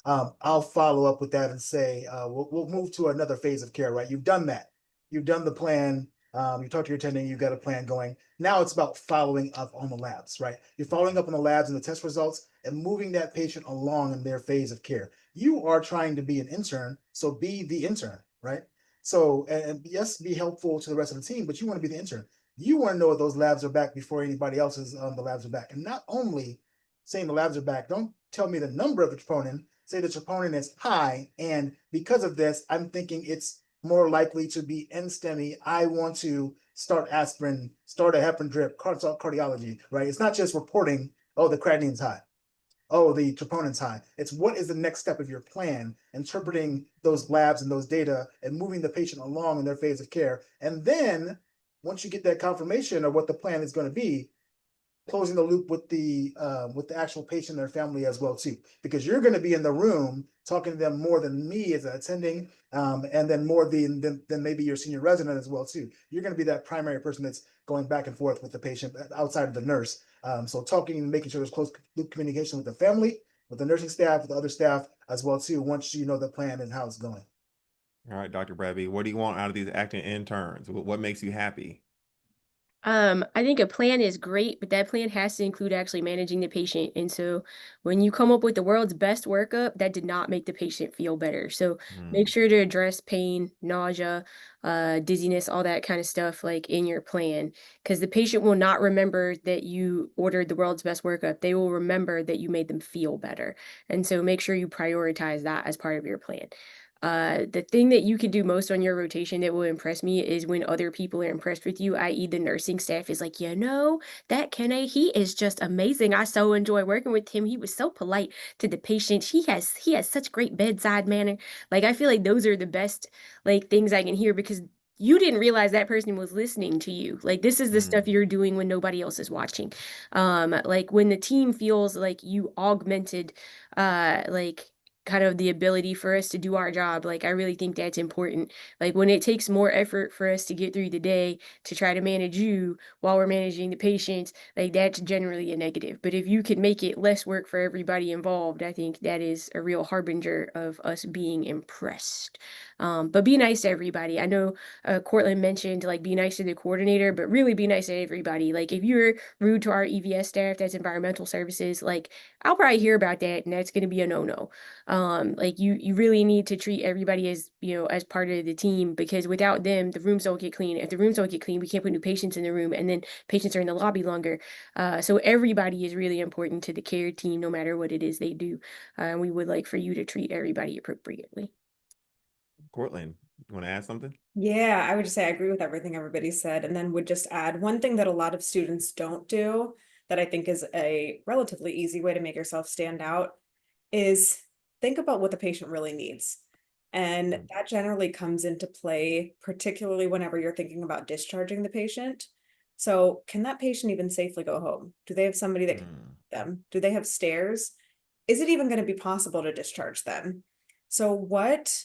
I'll follow up with that and say we'll move to another phase of care, right? You've done that. You've done the plan. You talked to your attending, you've got a plan going. Now it's about following up on the labs, right? You're following up on the labs and the test results and moving that patient along in their phase of care. You are trying to be an intern, so be the intern, right? So, and yes, be helpful to the rest of the team, but you want to be the intern. You want to know if those labs are back before anybody else's the labs are back. And not only saying the labs are back, don't tell me the number of the troponin, say the troponin is high. And because of this, I'm thinking it's more likely to be NSTEMI. I want to start aspirin, start a heparin drip, consult cardiology, right? It's not just reporting, oh, the creatinine's high. Oh, the troponin's high. It's what is the next step of your plan, interpreting those labs and those data and moving the patient along in their phase of care. And then once you get that confirmation of what the plan is going to be, closing the loop with the actual patient and their family as well too, because you're going to be in the room talking to them more than me as an attending, and then more than maybe your senior resident as well too. You're going to be that primary person that's going back and forth with the patient outside of the nurse. So talking and making sure there's close loop communication with the family, with the nursing staff, with the other staff as well too. Once you know the plan and how it's going. All right, Dr. Bradby, what do you want out of these acting interns? What makes you happy? I think a plan is great, but that plan has to include actually managing the patient. And so when you come up with the world's best workup, that did not make the patient feel better. So make sure to address pain, nausea, dizziness, all that kind of stuff like in your plan, because the patient will not remember that you ordered the world's best workup. They will remember that you made them feel better. And so make sure you prioritize that as part of your plan. The thing that you can do most on your rotation that will impress me is when other people are impressed with you, i.e. the nursing staff is like, that Kenny, he is just amazing. I so enjoy working with him. He was so polite to the patients. He has such great bedside manner. Like I feel like those are the best like things I can hear because you didn't realize that person was listening to you. Like this is the stuff Mm. you're doing when nobody else is watching. Like when the team feels like you augmented like kind of the ability for us to do our job. Like I really think that's important. Like when it takes more effort for us to get through the day to try to manage you while we're managing the patients, like that's generally a negative. But if you can make it less work for everybody involved, I think that is a real harbinger of us being impressed. But be nice to everybody. I know Cortland mentioned like be nice to the coordinator, but really be nice to everybody. Like if you're rude to our EVS staff, that's environmental services, like I'll probably hear about that and that's going to be a no-no. Like you really need to treat everybody as, you know, as part of the team because without them, the rooms don't get clean. If the rooms don't get clean, we can't put new patients in the room and then patients are in the lobby longer. So everybody is really important to the care team, no matter what it is they do. And we would like for you to treat everybody appropriately. Cortland, you want to add something? Yeah, I would just say I agree with everything everybody said, and then would just add one thing that a lot of students don't do that I think is a relatively easy way to make yourself stand out is think about what the patient really needs. And Mm. that generally comes into play, particularly whenever you're thinking about discharging the patient. So, can that patient even safely go home? Do they have somebody that can Mm. help them? Do they have stairs? Is it even going to be possible to discharge them? So, what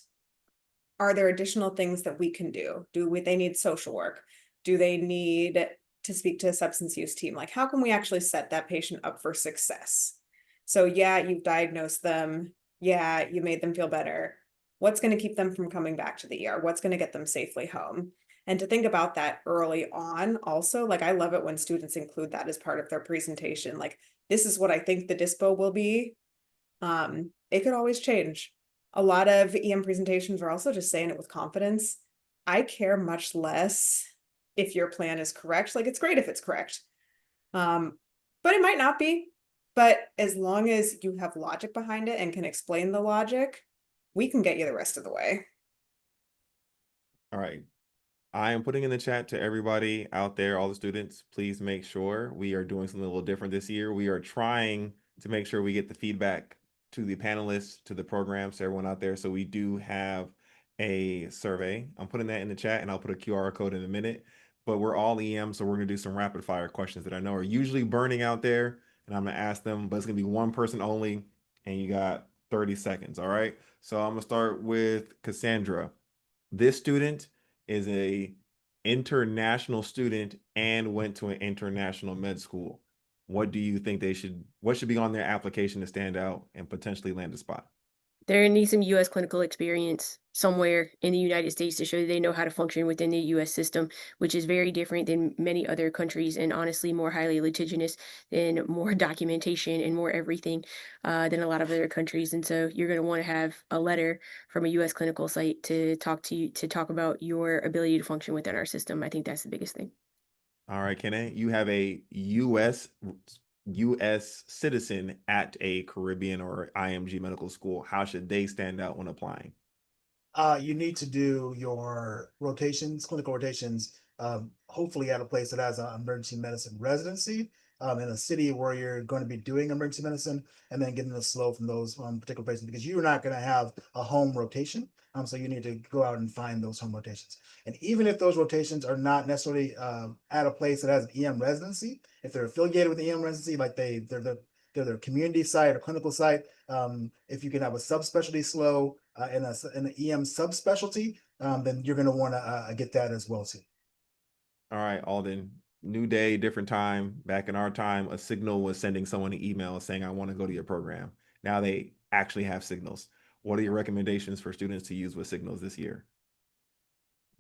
are there additional things that we can do? They need social work? Do they need to speak to a substance use team? Like, how can we actually set that patient up for success? So, yeah, you've diagnosed them. Yeah, you made them feel better. What's going to keep them from coming back to the ER? What's going to get them safely home? And to think about that early on, also, like, I love it when students include that as part of their presentation. Like, this is what I think the dispo will be. It could always change. A lot of EM presentations are also just saying it with confidence. I care much less if your plan is correct. Like, it's great if it's correct. But it might not be. But as long as you have logic behind it and can explain the logic, we can get you the rest of the way. All right. I am putting in the chat to everybody out there, all the students, please make sure we are doing something a little different this year. We are trying to make sure we get the feedback to the panelists, to the programs, to everyone out there. So we do have a survey. I'm putting that in the chat and I'll put a QR code in a minute. But we're all EM, so we're gonna do some rapid fire questions that I know are usually burning out there. And I'm gonna ask them, but it's gonna be one person only, and you got 30 seconds. All right. So I'm gonna start with Cassandra. This student is a international student and went to an international med school. What do you think what should be on their application to stand out and potentially land a spot? There needs some US clinical experience somewhere in the United States to show that they know how to function within the US system, which is very different than many other countries and honestly more highly litigious and more documentation and more everything than a lot of other countries. And so you're going to want to have a letter from a US clinical site to talk to you to talk about your ability to function within our system. I think that's the biggest thing. All right, Kenny, you have a US citizen at a Caribbean or IMG medical school. How should they stand out when applying? You need to do your rotations, clinical rotations, hopefully at a place that has an emergency medicine residency in a city where you're going to be doing emergency medicine, and then getting the slow from those particular places because you're not going to have a home rotation. So you need to go out and find those home rotations. And even if those rotations are not necessarily at a place that has an EM residency, if they're affiliated with the EM residency, like they're their community site or clinical site, if you can have a subspecialty slow in an EM subspecialty, then you're going to want to get that as well too. All right, Alden. New day, different time. Back in our time, a signal was sending someone an email saying, I want to go to your program. Now they actually have signals. What are your recommendations for students to use with signals this year?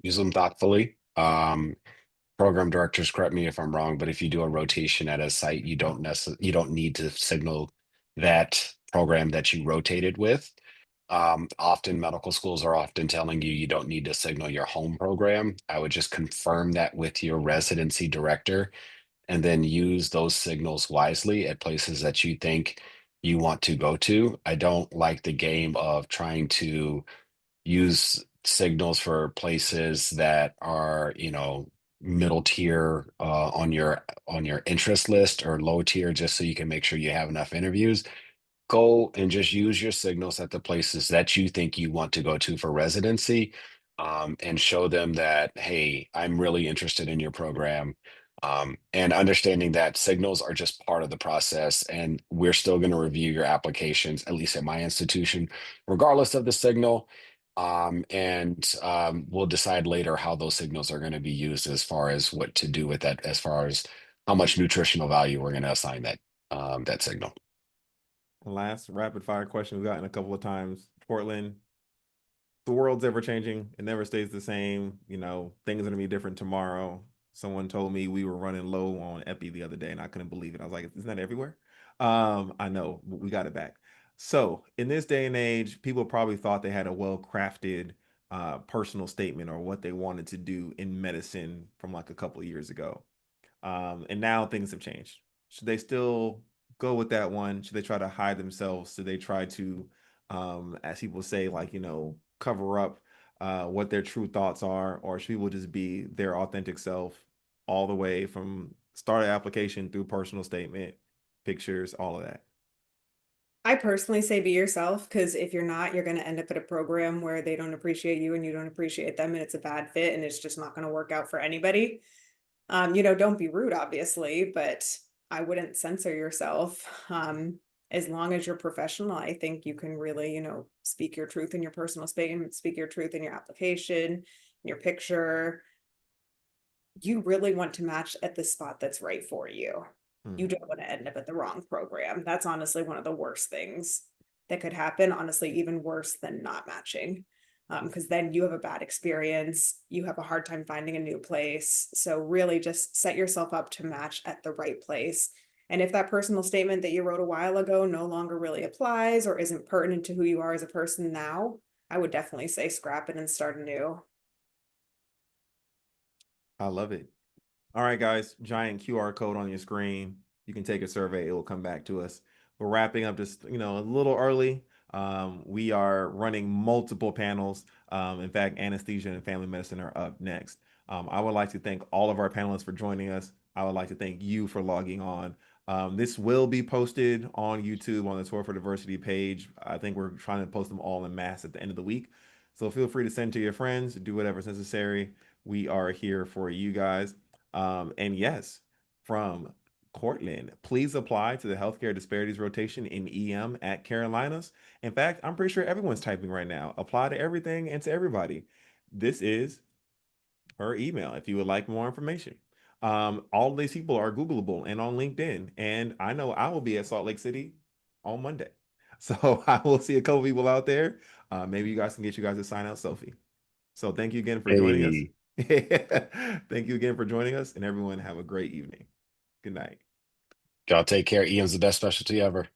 Use them thoughtfully. Program directors, correct me if I'm wrong, but if you do a rotation at a site, you don't need to signal that program that you rotated with. Often medical schools are often telling you you don't need to signal your home program. I would just confirm that with your residency director and then use those signals wisely at places that you think you want to go to. I don't like the game of trying to use signals for places that are, middle tier on your interest list or low tier just so you can make sure you have enough interviews. Go and just use your signals at the places that you think you want to go to for residency. and show them that, hey, I'm really interested in your program. And understanding that signals are just part of the process, and we're still going to review your applications, at least at my institution, regardless of the signal. And we'll decide later how those signals are going to be used as far as what to do with that, as far as how much nutritional value we're going to assign that signal. Last rapid fire question we've gotten a couple of times. Portland, the world's ever changing. It never stays the same. You know, things are gonna be different tomorrow. Someone told me we were running low on epi the other day, and I couldn't believe it. I was like, isn't that everywhere? I know, but we got it back. So in this day and age, people probably thought they had a well-crafted personal statement or what they wanted to do in medicine from like a couple of years ago. And now things have changed. Should they still go with that one? Should they try to hide themselves? Should they try to, as people say, like, you know, cover up what their true thoughts are? Or should people just be their authentic self all the way from start of application through personal statement, pictures, all of that? I personally say be yourself, because if you're not, you're going to end up at a program where they don't appreciate you and you don't appreciate them, and it's a bad fit and it's just not going to work out for anybody. Don't be rude, obviously, but I wouldn't censor yourself. As long as you're professional, I think you can really, speak your truth in your personal statement, speak your truth in your application, in your picture. You really want to match at the spot that's right for you. You don't want to end up at the wrong program. That's honestly one of the worst things that could happen. Honestly, even worse than not matching. Because then you have a bad experience, you have a hard time finding a new place. So really just set yourself up to match at the right place. And if that personal statement that you wrote a while ago no longer really applies or isn't pertinent to who you are as a person now, I would definitely say scrap it and start anew. I love it. All right, guys, giant QR code on your screen. You can take a survey, it will come back to us. We're wrapping up just, you know, a little early. We are running multiple panels. In fact, anesthesia and family medicine are up next. I would like to thank all of our panelists for joining us. I would like to thank you for logging on. This will be posted on YouTube on the Tour for Diversity page. I think we're trying to post them all en masse at the end of the week. So feel free to send to your friends, do whatever's necessary. We are here for you guys. And yes, from Cortland, please apply to the healthcare disparities rotation in EM at Carolinas. In fact, I'm pretty sure everyone's typing right now. Apply to everything and to everybody. This is her email if you would like more information. All of these people are Googleable and on LinkedIn. And I know I will be at Salt Lake City on Monday. So I will see a couple people out there. Maybe you guys can get you guys to sign out Sophie. So thank you again for joining us. Hey, Thank you again for joining us, and everyone have a great evening. Good night. y'all take care. Ian's the best specialty ever.